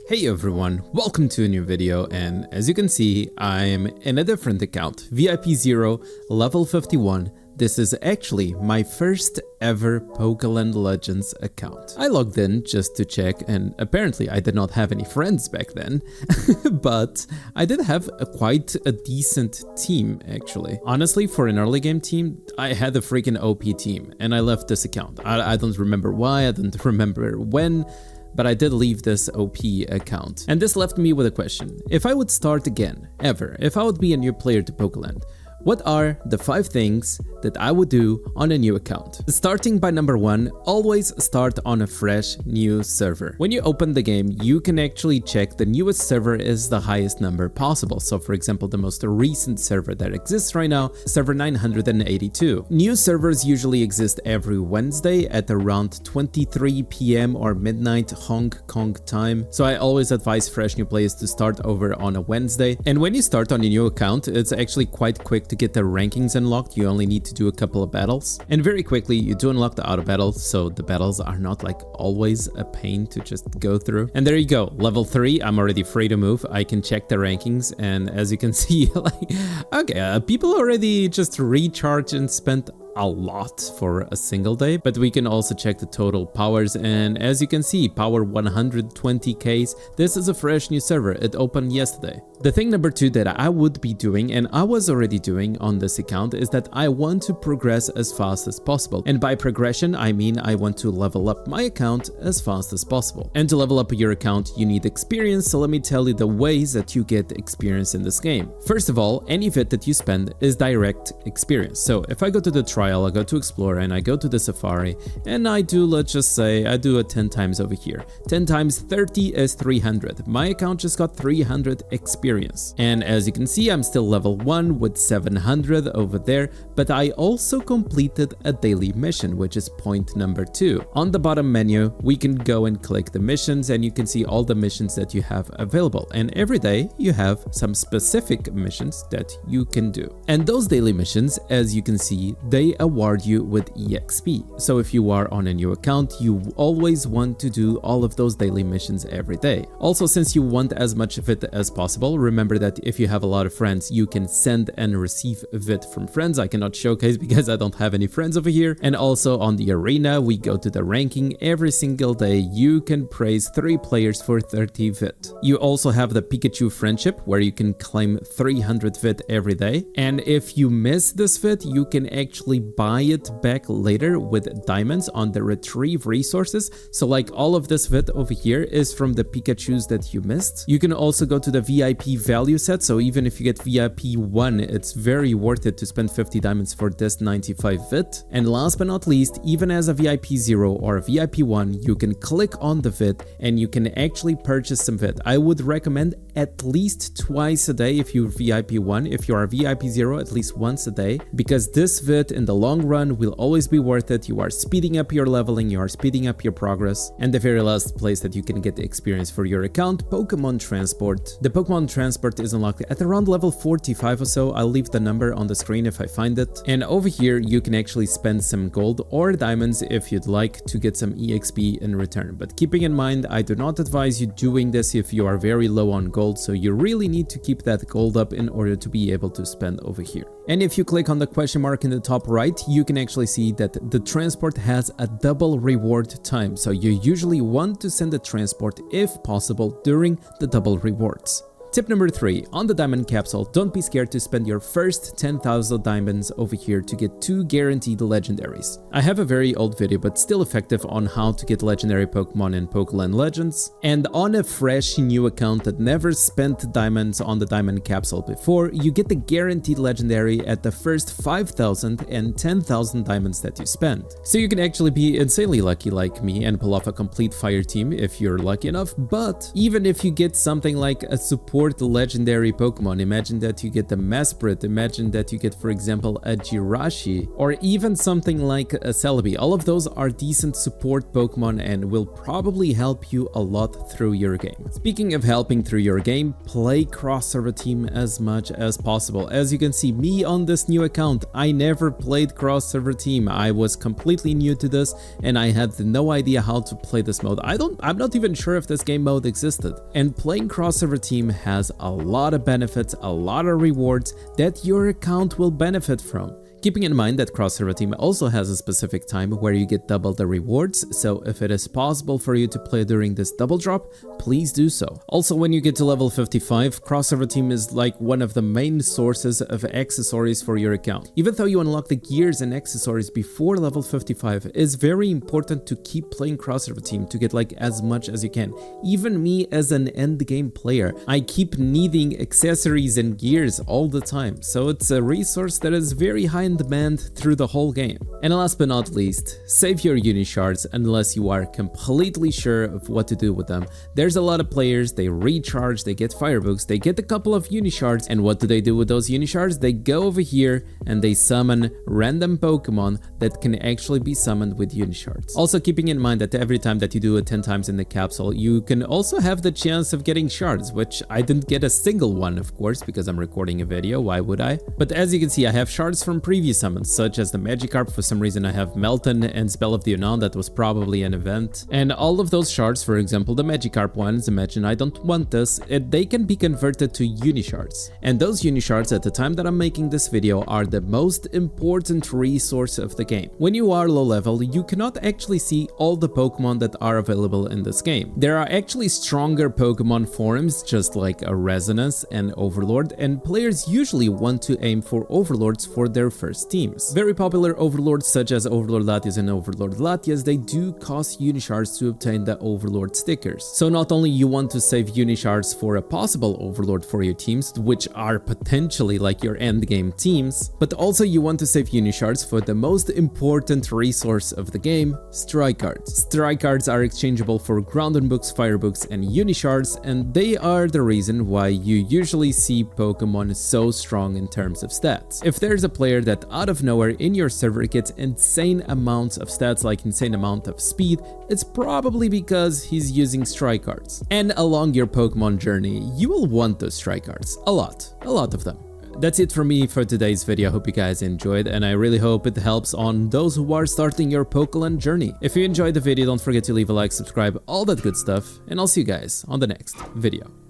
Hey everyone, welcome to a new video, and as you can see, I'm in a different account, VIP0, level 51. This is actually my first ever Pokeland Legends account. I logged in just to check, and apparently I did not have any friends back then, but I did have quite a decent team actually. Honestly, for an early game team, I had a freaking OP team, and I left this account. I don't remember why, I don't remember when, but I did leave this OP account. And this left me with a question. If I would start again, ever, if I would be a new player to Pokeland, what are the 5 things that I would do on a new account? Starting by number 1, always start on a fresh new server. When you open the game, you can actually check the newest server is the highest number possible. So for example, the most recent server that exists right now, server 982. New servers usually exist every Wednesday at around 23 PM or midnight Hong Kong time. So I always advise fresh new players to start over on a Wednesday. And when you start on a new account, it's actually quite quick to get the rankings unlocked. You only need to do a couple of battles, and very quickly you do unlock the auto battles, so the battles are not like always a pain to just go through. And there you go, level 3, I'm already free to move. I can check the rankings, and as you can see, like, okay, people already just recharged and spent a lot for a single day, but we can also check the total powers, and as you can see, power 120Ks. This is a fresh new server, it opened yesterday. The thing number 2 that I would be doing, and I was already doing on this account, is that I want to progress as fast as possible. And by progression, I mean I want to level up my account as fast as possible. And to level up your account, you need experience, so let me tell you the ways that you get experience in this game. First of all, any VIT that you spend is direct experience. So if I go to the trial, I go to Explore, and I go to the Safari, and I do, let's just say, I do it 10 times over here. 10 times 30 is 300. My account just got 300 experience. And as you can see, I'm still level 1 with 700 over there, but I also completed a daily mission, which is point number 2. On the bottom menu, we can go and click the missions, and you can see all the missions that you have available. And every day you have some specific missions that you can do. And those daily missions, as you can see, they award you with EXP. So if you are on a new account, you always want to do all of those daily missions every day. Also, since you want as much of it as possible, remember that if you have a lot of friends, you can send and receive VIT from friends. I cannot showcase because I don't have any friends over here. And also on the arena, we go to the ranking. Every single day, you can praise 3 players for 30 VIT. You also have the Pikachu friendship, where you can claim 300 VIT every day. And if you miss this VIT, you can actually buy it back later with diamonds on the retrieve resources. So like all of this VIT over here is from the Pikachus that you missed. You can also go to the VIP value set, so even if you get VIP 1, it's very worth it to spend 50 diamonds for this 95 VIT. And last but not least, even as a VIP 0 or a VIP 1, you can click on the VIT and you can actually purchase some VIT. I would recommend at least twice a day if you're VIP 1. If you are VIP 0, at least once a day, because this VIT in the long run will always be worth it. You are speeding up your leveling, you are speeding up your progress. And the very last place that you can get the experience for your account, Pokemon Transport. The Pokemon Transport is unlocked at around level 45 or so. I'll leave the number on the screen if I find it. And over here, you can actually spend some gold or diamonds if you'd like to get some EXP in return. But keeping in mind, I do not advise you doing this if you are very low on gold, so you really need to keep that gold up in order to be able to spend over here. And if you click on the question mark in the top right, you can actually see that the transport has a double reward time. So you usually want to send the transport if possible during the double rewards. Tip number 3, on the diamond capsule, don't be scared to spend your first 10,000 diamonds over here to get 2 guaranteed legendaries. I have a very old video but still effective on how to get legendary Pokemon in Pokeland Legends, and on a fresh new account that never spent diamonds on the diamond capsule before, you get the guaranteed legendary at the first 5,000 and 10,000 diamonds that you spend. So you can actually be insanely lucky like me and pull off a complete fire team if you're lucky enough, but even if you get something like a support support legendary Pokemon. Imagine that you get the Mesprit, imagine that you get, for example, a Jirachi, or even something like a Celebi. All of those are decent support Pokemon and will probably help you a lot through your game. Speaking of helping through your game, play cross-server team as much as possible. As you can see, me on this new account, I never played cross-server team. I was completely new to this and I had no idea how to play this mode. I'm not even sure if this game mode existed. And playing cross-server team has a lot of benefits, a lot of rewards that your account will benefit from. Keeping in mind that cross-server team also has a specific time where you get double the rewards, so if it is possible for you to play during this double drop, please do so. Also, when you get to level 55, cross-server team is like one of the main sources of accessories for your account. Even though you unlock the gears and accessories before level 55, it's very important to keep playing cross-server team to get like as much as you can. Even me as an end game player, I keep needing accessories and gears all the time, so it's a resource that is very high in demand through the whole game. And last but not least, save your Unishards unless you are completely sure of what to do with them. There's a lot of players, they recharge, they get firebooks, they get a couple of Unishards, and what do they do with those Unishards? They go over here and they summon random Pokemon that can actually be summoned with Unishards. Also keeping in mind that every time that you do it 10 times in the capsule, you can also have the chance of getting shards, which I didn't get a single one, of course, because I'm recording a video, why would I? But as you can see, I have shards from previous summons, such as the Magikarp. For some reason I have Melton and Spell of the Unknown, that was probably an event. And all of those shards, for example the Magikarp ones, imagine I don't want this, they can be converted to Unishards. And those Unishards at the time that I'm making this video are the most important resource of the game. When you are low level, you cannot actually see all the Pokemon that are available in this game. There are actually stronger Pokemon forms, just like a Resonance and Overlord, and players usually want to aim for Overlords for their first teams. Very popular overlords such as Overlord Latias and Overlord Latias, they do cost Unishards to obtain the Overlord stickers. So not only you want to save Unishards for a possible Overlord for your teams, which are potentially like your endgame teams, but also you want to save Unishards for the most important resource of the game, Strike Cards. Strike Cards are exchangeable for Grounded Books, Fire Books, and Unishards, and they are the reason why you usually see Pokemon so strong in terms of stats. If there's a player that out of nowhere in your server gets insane amounts of stats, like insane amount of speed, it's probably because he's using strike cards. And along your Pokemon journey, you will want those strike cards. A lot of them. That's it for me for today's video. I hope you guys enjoyed, and I really hope it helps on those who are starting your Pokeland journey. If you enjoyed the video, don't forget to leave a like, subscribe, all that good stuff, and I'll see you guys on the next video.